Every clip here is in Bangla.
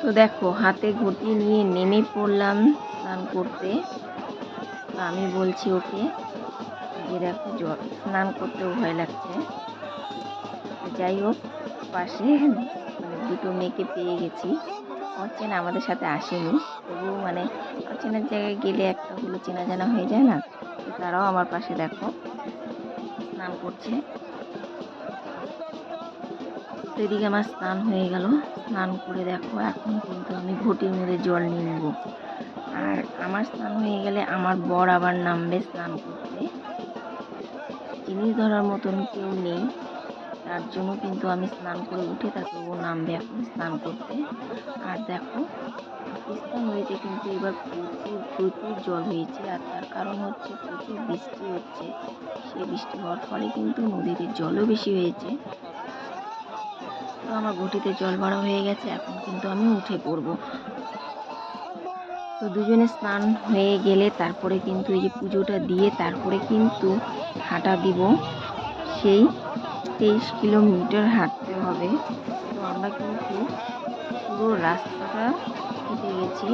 তো দেখো হাতে ঘটি নিয়ে নেমে পড়লাম স্নান করতে। তো আমি বলছি ওকে যে দেখো স্নান করতেও ভয় লাগছে। তো যাই হোক, পাশে মানে দুটো মেয়েকে পেয়ে গেছি। অচেনা, আমাদের সাথে আসেনি, তবুও মানে অচেনার জায়গায় গেলে একটা হলো চেনা জানা হয়ে যায় না। তো তারাও আমার পাশে দেখো স্নান করছে। তো এদিকে আমার স্নান হয়ে গেল। স্নান করে দেখো এখন কিন্তু আমি ঘটির মধ্যে জল নিয়ে নেব। আর আমার স্নান হয়ে গেলে আমার বর আবার নামবে স্নান করতে। জিনিস ধরার মতন কেউ নেই, তার জন্য কিন্তু আমি স্নান করে উঠে তারপর ও নামবে এখন স্নান করতে। আর দেখো তিস্তা নদীতে কিন্তু এবার প্রচুর প্রচুর জল হয়েছে, আর তার কারণ হচ্ছে প্রচুর বৃষ্টি হচ্ছে। সেই বৃষ্টি হওয়ার ফলে কিন্তু নদীতে জলও বেশি হয়েছে। তো আমার ঘটিতে জল ভরা হয়ে গেছে, এখন কিন্তু আমি উঠে পড়বো। তো দুজনে স্নান হয়ে গেলে তারপরে কিন্তু এই যে পুজোটা দিয়ে তারপরে কিন্তু হাঁটা দিব। সেই 23 কিলোমিটার হাঁটতে হবে। তো আমরা কিন্তু পুরো রাস্তাটা হেঁটে গেছি।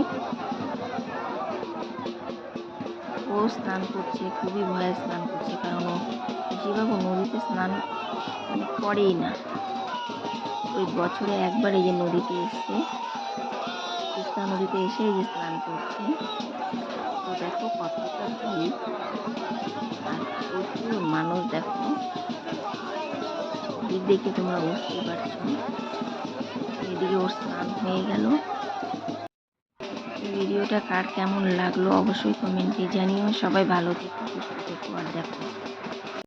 ও স্নান করছে, খুবই ভয়ে স্নান করছে, কারণ ও বেশিরভাগ নদীতে স্নান মানে করেই না। ওই বছরে একবার এই যে নদীতে এসে তিস্তা নদীতে এসে এই যে স্নান করছে। তো দেখো কতটা ভিড়, আর প্রচুর মানুষ। দেখো ভিড় দেখে তোমরা বুঝতেই পারছো। এদিকে ওর স্নান হয়ে গেল। ভিডিওটা কার কেমন লাগলো অবশ্যই কমেন্টে জানিও। সবাই ভালো থেকো, সুস্থ থেকো। আর দেখো